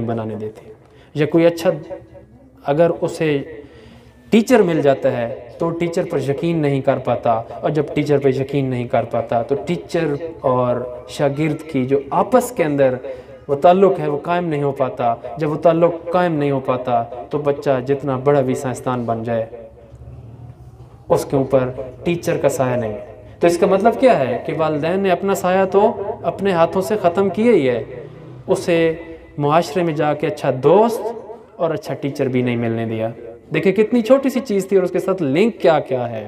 नहीं बनाने देती। या कोई अच्छा अगर उसे टीचर मिल जाता है तो टीचर पर यकीन नहीं कर पाता, और जब टीचर पर यकीन नहीं कर पाता तो टीचर और शागिर्द की जो आपस के अंदर वो ताल्लुक़ है वो कायम नहीं हो पाता। जब वो ताल्लुक़ कायम नहीं हो पाता तो बच्चा जितना बड़ा भी साइंसदान बन जाए उसके ऊपर टीचर का साया नहीं है। तो इसका मतलब क्या है कि वालिदैन ने अपना साया तो अपने हाथों से ख़त्म किया ही है, उसे मुआशरे में जाके अच्छा दोस्त और अच्छा टीचर भी नहीं मिलने दिया। देखिए कितनी छोटी सी चीज़ थी और उसके साथ लिंक क्या क्या है।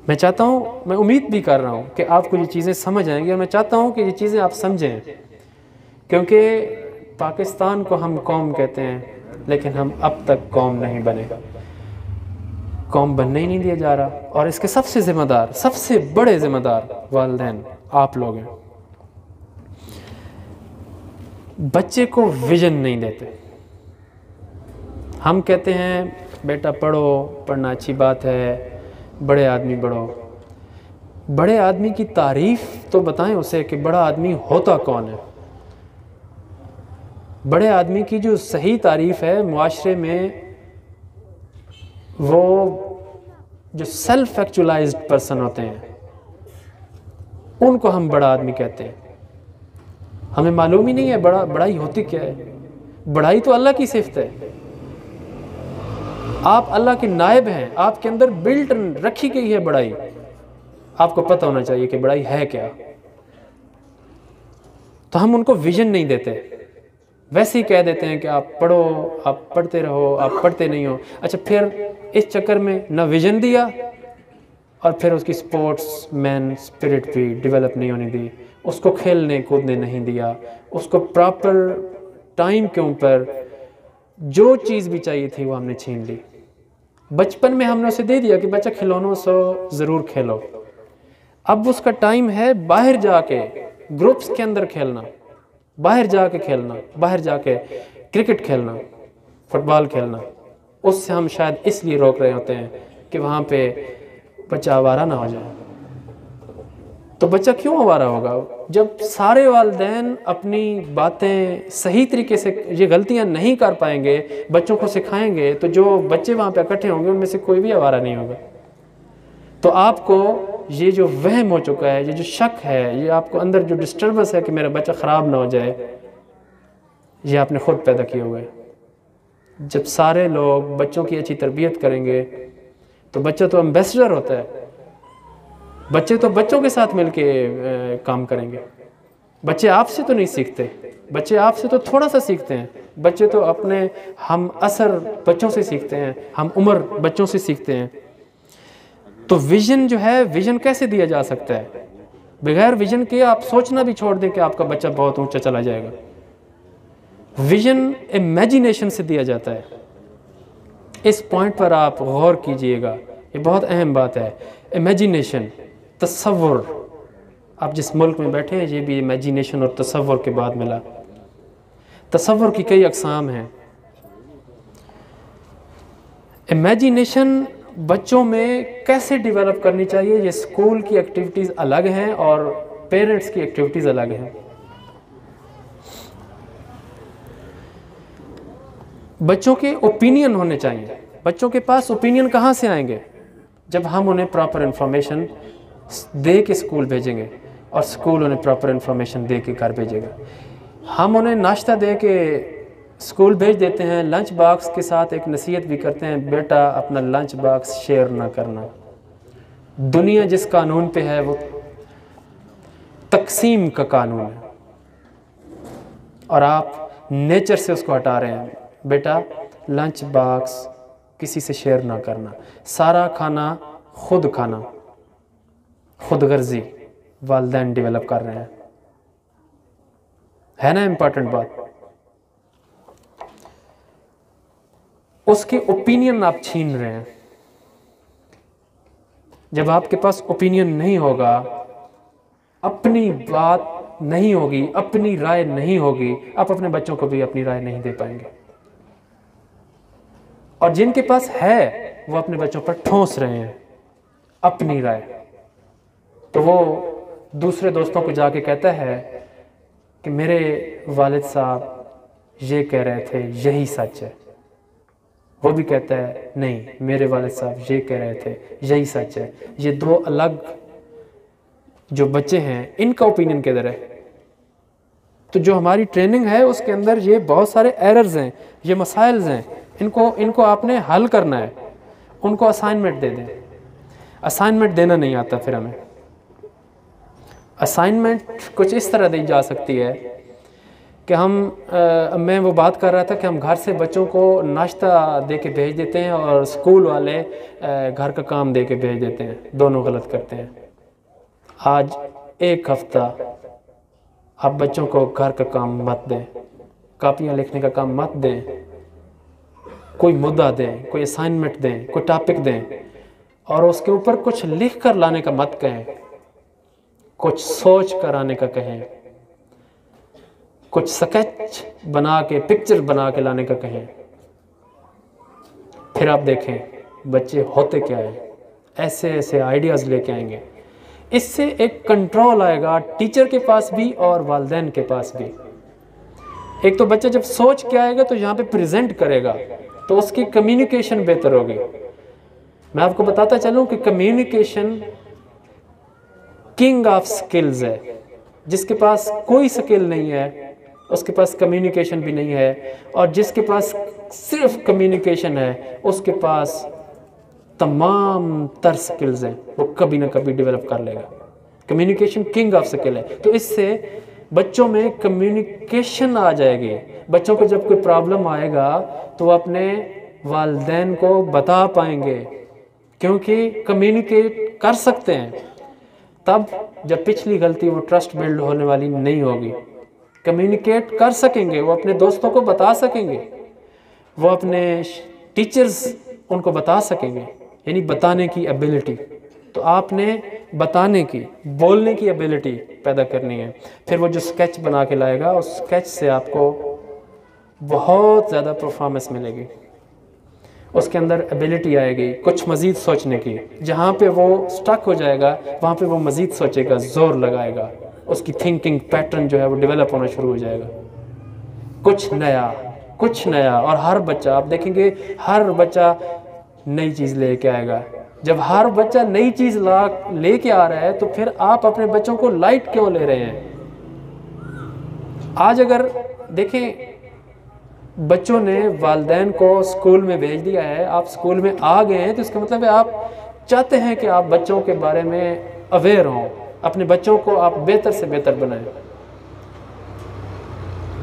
मैं चाहता हूँ, मैं उम्मीद भी कर रहा हूँ कि आपको ये चीज़ें समझ आएंगी, और मैं चाहता हूँ कि ये चीज़ें आप समझें, क्योंकि पाकिस्तान को हम कौम कहते हैं लेकिन हम अब तक कौम नहीं बने, कौम बनने ही नहीं दिया जा रहा। और इसके सबसे ज़िम्मेदार, सबसे बड़े ज़िम्मेदार वालिदैन आप लोग हैं। बच्चे को विजन नहीं देते। हम कहते हैं बेटा पढ़ो, पढ़ना अच्छी बात है, बड़े आदमी बढ़ो। बड़े आदमी की तारीफ़ तो बताएं उसे कि बड़ा आदमी होता कौन है। बड़े आदमी की जो सही तारीफ़ है मुआशरे में, वो जो सेल्फ एक्चुअलाइज्ड पर्सन होते हैं उनको हम बड़ा आदमी कहते हैं। हमें मालूम ही नहीं है बड़ाई होती क्या है। बड़ाई तो अल्लाह की सिफ़त है। आप अल्लाह के नायब हैं, आपके अंदर बिल्ट रखी गई है बड़ाई। आपको पता होना चाहिए कि बड़ाई है क्या। तो हम उनको विजन नहीं देते, वैसे ही कह देते हैं कि आप पढ़ो, आप पढ़ते रहो, आप पढ़ते नहीं हो। अच्छा, फिर इस चक्कर में ना विजन दिया और फिर उसकी स्पोर्ट्स मैन स्पिरिट भी डेवलप नहीं होने दी, उसको खेलने कूदने नहीं दिया, उसको प्रॉपर टाइम के ऊपर जो चीज़ भी चाहिए थी वो हमने छीन ली। बचपन में हमने उसे दे दिया कि बच्चा खिलौनों से ज़रूर खेलो। अब उसका टाइम है बाहर जाके ग्रुप्स के अंदर खेलना, बाहर जाके खेलना, बाहर जाके क्रिकेट खेलना, फुटबॉल खेलना। उससे हम शायद इसलिए रोक रहे होते हैं कि वहाँ पे बच्चा आवारा ना हो जाए। तो बच्चा क्यों आवारा होगा जब सारे वालिदैन अपनी बातें सही तरीके से, ये गलतियाँ नहीं कर पाएंगे, बच्चों को सिखाएंगे, तो जो बच्चे वहाँ पे इकट्ठे होंगे उनमें से कोई भी आवारा नहीं होगा। तो आपको ये जो वहम हो चुका है, ये जो शक है, ये आपको अंदर जो डिस्टर्बेंस है कि मेरा बच्चा ख़राब ना हो जाए, ये आपने ख़ुद पैदा किए हुए हैं। जब सारे लोग बच्चों की अच्छी तरबियत करेंगे तो बच्चा तो एम्बेसडर होता है। बच्चे तो बच्चों के साथ मिलके काम करेंगे। बच्चे आपसे तो नहीं सीखते, बच्चे आपसे तो थोड़ा सा सीखते हैं। बच्चे तो अपने हम असर बच्चों से सीखते हैं, हम उम्र बच्चों से सीखते हैं। तो विजन जो है, विजन कैसे दिया जा सकता है? बगैर विजन के आप सोचना भी छोड़ दें कि आपका बच्चा बहुत ऊंचा चला जाएगा। विजन इमेजिनेशन से दिया जाता है। इस पॉइंट पर आप गौर कीजिएगा, ये बहुत अहम बात है। इमेजिनेशन, तसव्वुर। आप जिस मुल्क में बैठे हैं ये भी इमेजिनेशन और तसव्वुर के बाद मिला। तसव्वुर की कई अक़साम हैं। इमेजिनेशन बच्चों में कैसे डेवलप करनी चाहिए, ये स्कूल की एक्टिविटीज़ अलग हैं और पेरेंट्स की एक्टिविटीज़ अलग हैं। बच्चों के ओपिनियन होने चाहिए। बच्चों के पास ओपिनियन कहाँ से आएंगे? जब हम उन्हें प्रॉपर इन्फॉर्मेशन दे के स्कूल भेजेंगे और स्कूल उन्हें प्रॉपर इन्फॉर्मेशन दे के घर भेजेगा। हम उन्हें नाश्ता दे के स्कूल भेज देते हैं, लंच बॉक्स के साथ एक नसीहत भी करते हैं, बेटा अपना लंच बॉक्स शेयर ना करना। दुनिया जिस कानून पे है वो तकसीम का कानून है और आप नेचर से उसको हटा रहे हैं। बेटा लंच बॉक्स किसी से शेयर ना करना, सारा खाना खुद खाना, खुद गर्जी वालिदैन डेवलप कर रहे हैं। है ना इम्पोर्टेंट बात? उसके ओपिनियन आप छीन रहे हैं। जब आपके पास ओपिनियन नहीं होगा, अपनी बात नहीं होगी, अपनी राय नहीं होगी, आप अपने बच्चों को भी अपनी राय नहीं दे पाएंगे। और जिनके पास है वो अपने बच्चों पर ठोंस रहे हैं अपनी राय। तो वो दूसरे दोस्तों को जाके कहता है कि मेरे वालिद साहब ये कह रहे थे, यही सच है। वो भी कहता है नहीं, मेरे वालिद साहब ये कह रहे थे, यही सच है। ये दो अलग जो बच्चे हैं, इनका ओपिनियन किधर है? तो जो हमारी ट्रेनिंग है उसके अंदर ये बहुत सारे एरर्स हैं, ये मसाइल्स हैं, इनको आपने हल करना है। उनको असाइनमेंट दे दें। असाइनमेंट देना नहीं आता फिर हमें। असाइनमेंट कुछ इस तरह दी जा सकती है कि मैं वो बात कर रहा था कि हम घर से बच्चों को नाश्ता दे के भेज देते हैं और स्कूल वाले घर का काम दे के भेज देते हैं। दोनों गलत करते हैं। आज एक हफ्ता आप बच्चों को घर का काम मत दें, कापियाँ लिखने का काम मत दें, कोई मुद्दा दें, कोई असाइनमेंट दें, कोई टॉपिक दें और उसके ऊपर कुछ लिख कर लाने का मत कहें, कुछ सोच कर आने का कहें, कुछ स्केच बना के, पिक्चर बना के लाने का कहें। फिर आप देखें बच्चे होते क्या है, ऐसे ऐसे आइडियाज़ लेके आएंगे। इससे एक कंट्रोल आएगा टीचर के पास भी और वालिदैन के पास भी। एक तो बच्चा जब सोच के आएगा तो यहाँ पे प्रेजेंट करेगा तो उसकी कम्युनिकेशन बेहतर होगी। मैं आपको बताता चलूँ कि कम्युनिकेशन किंग ऑफ स्किल्स है। जिसके पास कोई स्किल नहीं है उसके पास कम्युनिकेशन भी नहीं है, और जिसके पास सिर्फ कम्युनिकेशन है उसके पास तमाम तर स्किल्स हैं, वो कभी ना कभी डेवलप कर लेगा। कम्युनिकेशन किंग ऑफ स्किल है। तो इससे बच्चों में कम्युनिकेशन आ जाएगी। बच्चों को जब कोई प्रॉब्लम आएगा तो वो अपने वालिदैन को बता पाएंगे, क्योंकि कम्युनिकेट कर सकते हैं। तब जब पिछली गलती वो ट्रस्ट बिल्ड होने वाली नहीं होगी। कम्युनिकेट कर सकेंगे, वो अपने दोस्तों को बता सकेंगे, वो अपने टीचर्स उनको बता सकेंगे, यानी बताने की एबिलिटी। तो आपने बताने की, बोलने की एबिलिटी पैदा करनी है। फिर वो जो स्केच बना के लाएगा उस स्केच से आपको बहुत ज़्यादा परफॉर्मेंस मिलेगी। उसके अंदर एबिलिटी आएगी कुछ मज़ीद सोचने की। जहाँ पे वो स्टक हो जाएगा वहाँ पे वो मज़ीद सोचेगा, ज़ोर लगाएगा, उसकी थिंकिंग पैटर्न जो है वो डेवलप होना शुरू हो जाएगा। कुछ नया। और हर बच्चा, आप देखेंगे हर बच्चा नई चीज़ लेके आएगा। जब हर बच्चा नई चीज़ लेके आ रहा है तो फिर आप अपने बच्चों को लाइट क्यों ले रहे हैं? आज अगर देखें बच्चों ने वालिदैन को स्कूल में भेज दिया है, आप स्कूल में आ गए हैं, तो इसका मतलब है आप चाहते हैं कि आप बच्चों के बारे में अवेयर हों, अपने बच्चों को आप बेहतर से बेहतर बनाएं।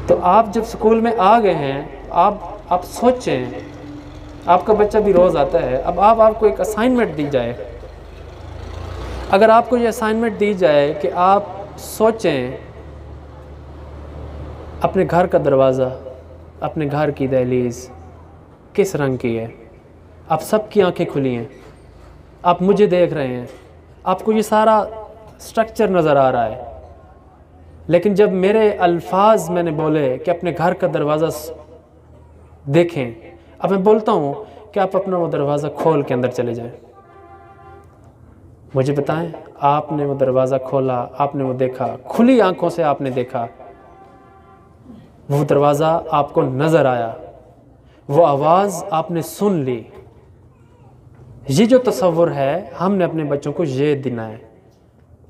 तो आप जब स्कूल में आ गए हैं आप सोचें, आपका बच्चा भी रोज़ आता है। अब आपको एक असाइनमेंट दी जाए, अगर आपको ये असाइनमेंट दी जाए कि आप सोचें अपने घर का दरवाज़ा, अपने घर की दहलीज़ किस रंग की है। आप सबकी आंखें खुली हैं, आप मुझे देख रहे हैं, आपको ये सारा स्ट्रक्चर नज़र आ रहा है। लेकिन जब मेरे अल्फाज मैंने बोले कि अपने घर का दरवाज़ा देखें, अब मैं बोलता हूँ कि आप अपना वो दरवाज़ा खोल के अंदर चले जाएं। मुझे बताएं, आपने वो दरवाज़ा खोला, आपने वो देखा, खुली आंखों से आपने देखा, वो दरवाज़ा आपको नज़र आया, वो आवाज़ आपने सुन ली। ये जो तसव्वुर है हमने अपने बच्चों को ये देना है,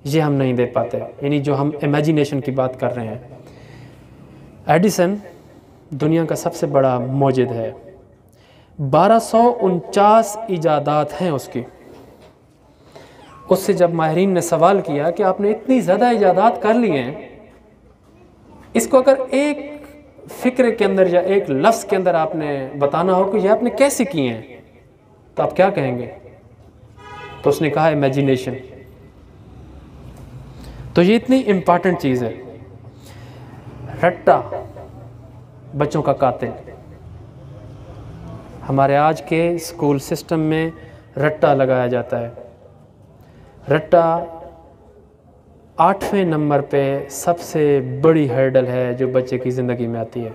ये हम नहीं दे पाते। यानी जो हम इमेजिनेशन की बात कर रहे हैं, एडिसन दुनिया का सबसे बड़ा मौजिद है, 1249 इजादात हैं उसकी। उससे जब माहिरीन ने सवाल किया कि आपने इतनी ज़्यादा इजादात कर ली हैं, इसको अगर एक फ़िक्र के अंदर या एक लफ्ज़ के अंदर आपने बताना हो कि ये आपने कैसे किए हैं, तो आप क्या कहेंगे? तो उसने कहा इमेजिनेशन। तो ये इतनी इम्पॉर्टेंट चीज़ है। रट्टा बच्चों का कातिल। हमारे आज के स्कूल सिस्टम में रट्टा लगाया जाता है। रट्टा 8वें नंबर पे सबसे बड़ी हर्डल है जो बच्चे की ज़िंदगी में आती है।